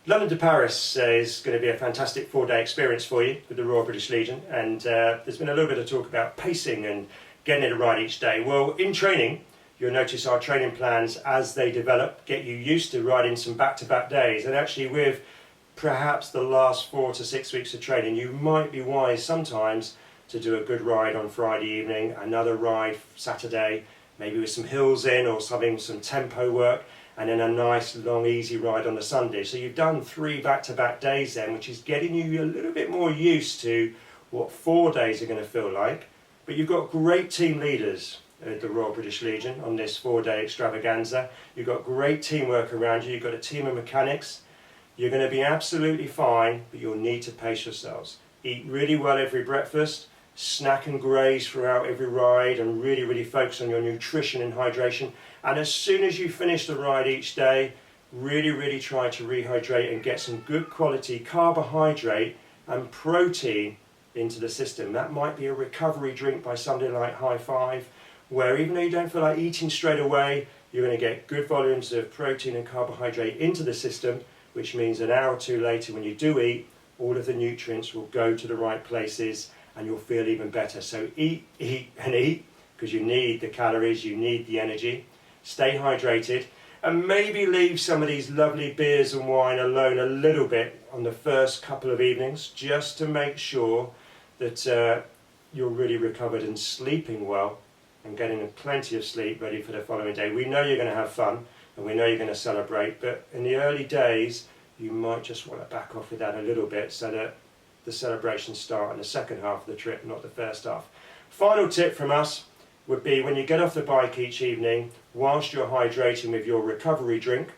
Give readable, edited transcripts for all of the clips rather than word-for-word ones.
London to Paris is going to be a fantastic 4-day experience for you with the Royal British Legion, and there's been a little bit of talk about pacing and getting it right each day. Well, in training, you'll notice our training plans as they develop get you used to riding some back-to-back days, and actually with perhaps the last 4 to 6 weeks of training, you might be wise sometimes to do a good ride on Friday evening, another ride Saturday, maybe with some hills in or some tempo work, and then a nice long easy ride on the Sunday. So you've done 3 back-to-back days then, which is getting you a little bit more used to what 4 days are going to feel like. But you've got great team leaders at the Royal British Legion on this 4-day extravaganza. You've got great teamwork around you, you've got a team of mechanics. You're going to be absolutely fine, but you'll need to pace yourselves. Eat really well every breakfast, snack and graze throughout every ride, and really focus on your nutrition and hydration. And as soon as you finish the ride each day, really try to rehydrate and get some good quality carbohydrate and protein into the system. That might be a recovery drink by somebody like High Five, where even though you don't feel like eating straight away, you're going to get good volumes of protein and carbohydrate into the system, which means an hour or two later when you do eat, all of the nutrients will go to the right places and you'll feel even better. So eat, because you need the calories, you need the energy. Stay hydrated, and maybe leave some of these lovely beers and wine alone a little bit on the first couple of evenings, just to make sure that you're really recovered and sleeping well and getting plenty of sleep ready for the following day. We know you're going to have fun and we know you're going to celebrate, but in the early days you might just want to back off with that a little bit so that the celebrations start in the second half of the trip, not the first half. Final tip from us would be, when you get off the bike each evening, whilst you're hydrating with your recovery drink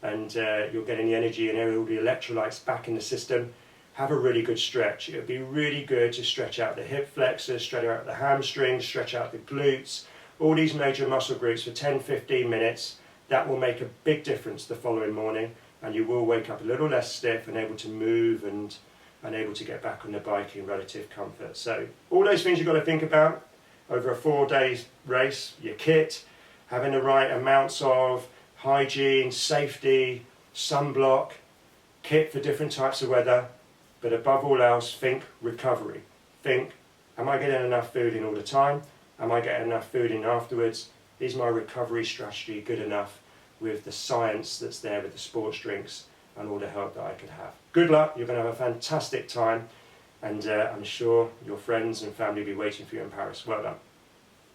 and you're getting the energy and all the electrolytes back in the system, have a really good stretch. It would be really good to stretch out the hip flexors, stretch out the hamstrings, stretch out the glutes, all these major muscle groups for 10-15 minutes. That will make a big difference the following morning, and you will wake up a little less stiff and able to move and able to get back on the bike in relative comfort. So all those things you've got to think about over a 4-day race: your kit, having the right amounts of hygiene, safety, sunblock, kit for different types of weather, but above all else, think recovery. Think, am I getting enough food in all the time? Am I getting enough food in afterwards? Is my recovery strategy good enough with the science that's there with the sports drinks and all the help that I could have? Good luck, you're going to have a fantastic time, and I'm sure your friends and family will be waiting for you in Paris. Well done.